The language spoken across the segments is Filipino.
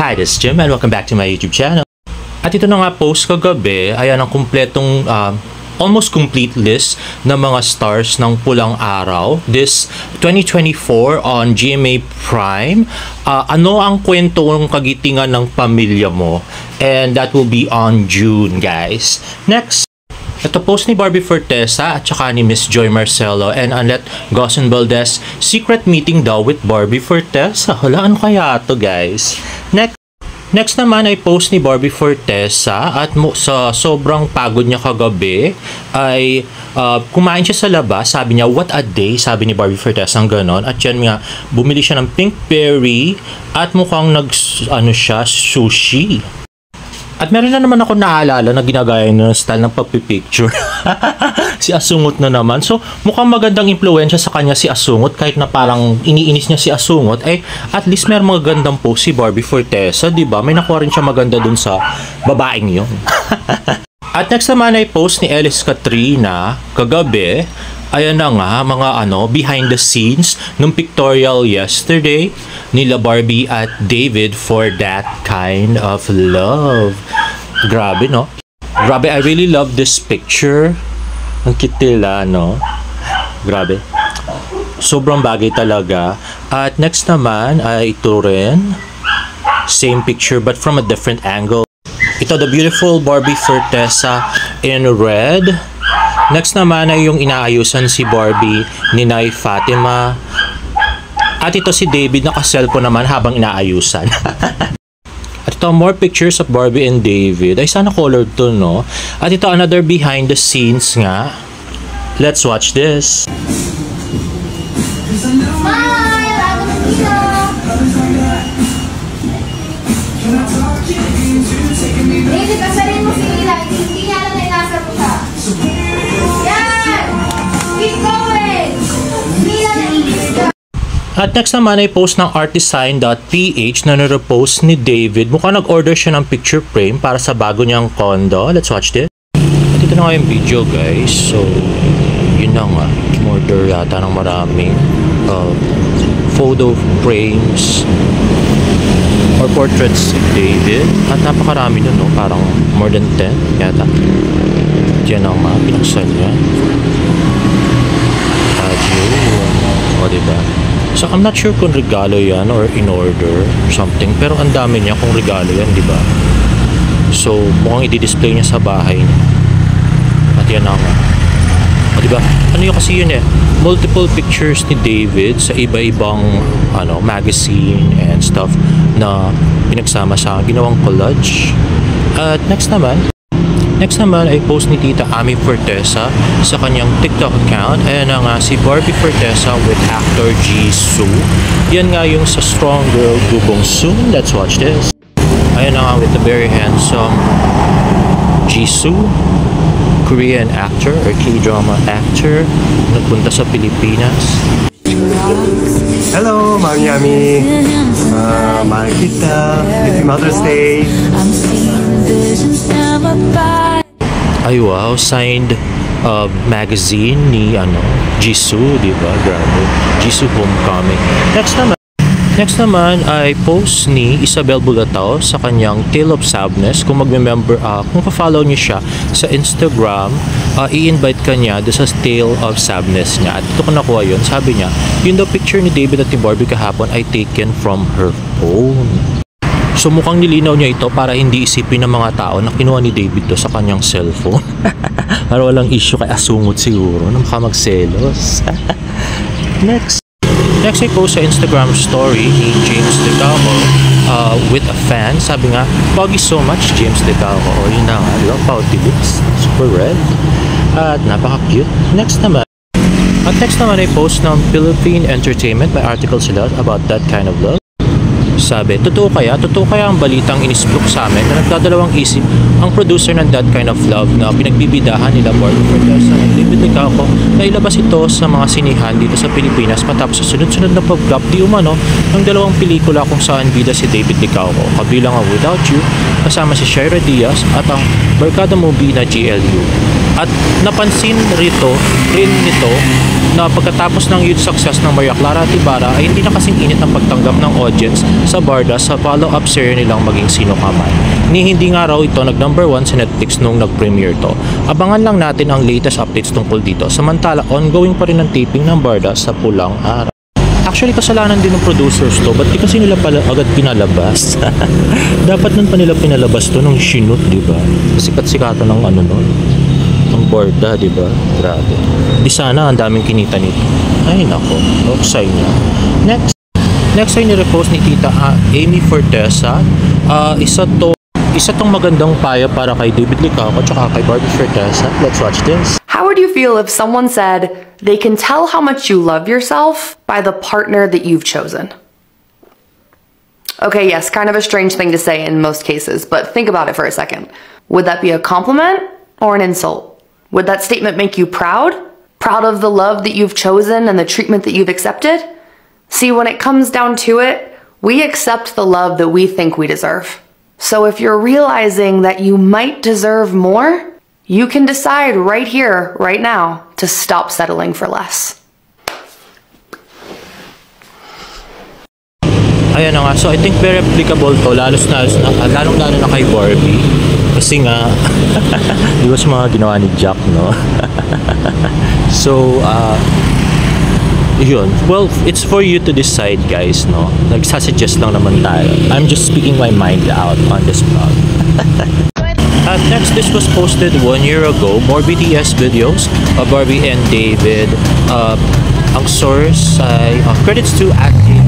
Hi, this is Jim and welcome back to my YouTube channel. At ito na nga post kagabi, ayan ang kumpletong almost complete list ng mga stars ng Pulang Araw this 2024 on GMA Prime. Ano ang kwento ng kagitingan ng pamilya mo? And that will be on June, guys. Next, ito post ni Barbie Fortesa at saka ni Miss Joy Marcelo and Annette Gosson Valdez, secret meeting daw with Barbie Fortesa. Hala, ano kaya to, guys? Next naman ay post ni Barbie Fortesa at sa sobrang pagod niya kagabi ay kumain siya sa labas. Sabi niya, what a day, sabi ni Barbie Fortesa ng ganon. At yan nga, bumili siya ng pink berry at mukhang siya, sushi. At meron na naman ako naalala na ginagaya ng style ng pagpipicture. Si Asungot na naman. So, mukhang magandang impluensya sa kanya si Asungot. Kahit na parang iniinis niya si Asungot, eh, at least meron mga gandang post si Barbie Fortesa, diba? May nakuha rin siya maganda dun sa babaeng yun. At next naman ay post ni Ellis Katrina kagabi. Ayan na nga, mga behind the scenes nung pictorial yesterday nila Barbie at David for that kind of love. Grabe, no? Grabe, I really love this picture. Ang cute nila, no? Grabe. Sobrang bagay talaga. At next naman ay ito rin. Same picture but from a different angle. Ito, the beautiful Barbie Fortesa in red. Next naman ay yung inaayusan si Barbie ni Nay Fatima. At ito si David naka-cellphone naman habang inaayusan. At ito, more pictures of Barbie and David. Ay, sana colored to, no? At ito, another behind the scenes nga. Let's watch this. David, kasarin mo si Eli. Hindi niya alam na inasa mo siya. Yan! Keep going! Hindi niya na-inis ka. At next naman ay post ng artdesign.ph na nare-post ni David. Mukhang nag-order siya ng picture frame para sa bago niyang condo. Let's watch this. At ito na nga yung video, guys. So, yun na nga. Order yata ng maraming photo frames or portraits of David. At napakarami nun, no? Parang more than 10 yata. Diyan ang mga pinaksan niya. At yun. O, diba? So, I'm not sure kung regalo yan or in order or something. Pero ang dami niya kung regalo yan, diba? So, mukhang i-display niya sa bahay niya. At yan ang o, diba? Ano yung kasi yun eh? Multiple pictures ni David sa iba-ibang magazine and stuff na pinagsama sa ginawang collage. At next naman ay post ni Tita Ami Fortesa sa kanyang TikTok account. Ayan na nga si Barbie Fortesa with actor Jisoo. Yan nga yung sa Strong Girl Gubong Soon. Let's watch this. Ayan na nga with the very handsome Jisoo, Korean actor or K-drama actor, nagpunta sa Pilipinas. Hello, Mami Ami. Mahal kita. Happy Mother's Day. Ay wow, signed magazine ni Jisoo, di ba? Grabe. Jisoo Homecoming. Next naman ay post ni Isabel Bulatao sa kanyang Tale of Sadness. Kung kung pa-follow niyo siya sa Instagram, i-invite ka niya sa Tale of Sadness niya. At ito ko nakuha yun. Sabi niya, yung picture ni David at ni Barbie kahapon ay taken from her phone. So mukhang nilinaw niya ito para hindi isipin ng mga tao na kinuha ni David to sa kanyang cellphone. Para walang issue kay Asungot siguro na mukha magselos. Next ay post sa Instagram story ni James Decalco with a fan. Sabi nga, "Pogi so much, James Decalco." O yun na nga, love pouty lips. Super red. At napaka-cute. Next naman ay post ng Philippine Entertainment. May article sila about that kind of love. Sabi, totoo kaya ang balitang inisplok sa amin na nagdadalawang isip ang producer ng That Kind of Love na pinagbibidahan nila Barbie Fortesa at David Decalco na ilabas ito sa mga sinihan dito sa Pilipinas matapos sa sunod-sunod na pag-flop di umano ng dalawang pelikula kung saan bida si David Decalco, kabilang ang Without You kasama si Shaira Diaz at ang barkada movie na GLU. At napansin rin nito na pagkatapos ng huge success ng Maria Clara at Ibarra ay hindi na kasing init ang pagtanggap ng audience sa Barda sa follow-up series nilang Maging Sino Ka Man. Hindi nga raw ito nag-number 1 sa Netflix nung nag-premiere to. Abangan lang natin ang latest updates tungkol dito. Samantala, ongoing pa rin ang taping ng Barda sa Pulang Araw. Actually, kasalanan din ng producers to. Ba't di kasi nila pala agad pinalabas? Dapat nun pa nila pinalabas to nung shoot, di ba? Sikat-sikatan ng ano nun. Ang Barda, di ba? Grabe. Di sana ang daming kinita nito. Ay, nako. Oksay niya. Next ay nirepost ni Tita Amy Fortesa. Isa tong magandang paya para kay David Licao at saka kay Barbie Fortesa. Let's watch this. How would you feel if someone said they can tell how much you love yourself by the partner that you've chosen? Okay, yes, kind of a strange thing to say in most cases, but think about it for a second. Would that be a compliment or an insult? Would that statement make you proud? Proud of the love that you've chosen and the treatment that you've accepted? See, when it comes down to it, we accept the love that we think we deserve. So if you're realizing that you might deserve more, you can decide right here, right now, to stop settling for less. Ayan na nga. So, I think very applicable to, lalong-lalo na kay Barbie. Kasi nga, di ba sa mga ginawa ni Jack, no? So, yun. Well, it's for you to decide, guys, no? Nagsasuggest lang naman tayo. I'm just speaking my mind out on this vlog. Next, this was posted 1 year ago. More BTS videos of Barbie and David. Ang source ay credits to Acting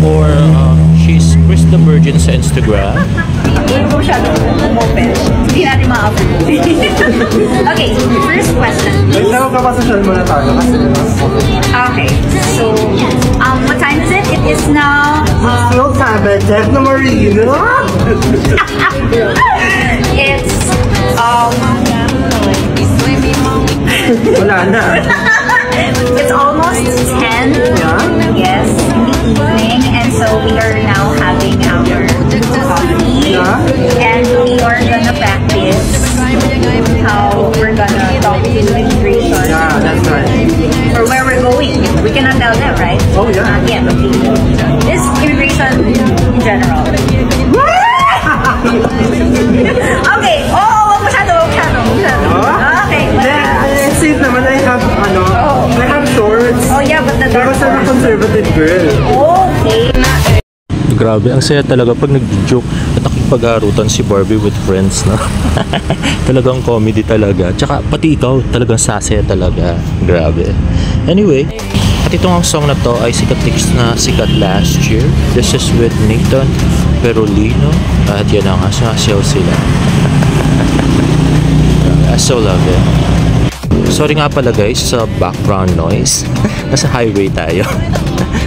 or she's Chris the Virgin sa Instagram. Hindi ko masyadong open. Hindi natin ma-approve. Okay, first question. Nagtawag ka pa sa social muna tayo kasi Okay, so, what time is it? It is now, still Sabbath, Techno Marino. it's, Wala na. it's almost 10. Yeah? Yes, in the evening, and so we are now having our coffee. Yeah? And we are gonna practice how we're gonna talk to immigration. Yeah, that's right. Or where we're going. We cannot tell them, right? Oh, yeah. Not yet, okay. This immigration in general. Okay. Oh, masyado. Okay. Then, since naman I have shorts. Oh, yeah, but the dark Because I'm a conservative girl. Okay. Grabe, ang saya talaga pag nag-joke at nakipagharutan si Barbie with friends, no? Talagang comedy talaga. Tsaka pati ikaw, talagang sasaya talaga. Grabe. Anyway, at itong song na to ay sikat last year. This is with Nathan Perolino. At yan ang sumasayaw sila. I so love it. Sorry nga pala guys sa background noise. Nasa highway tayo.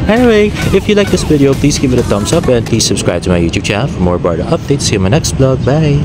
Anyway, if you like this video, please give it a thumbs up and please subscribe to my YouTube channel for more Barda updates. See you in my next vlog. Bye!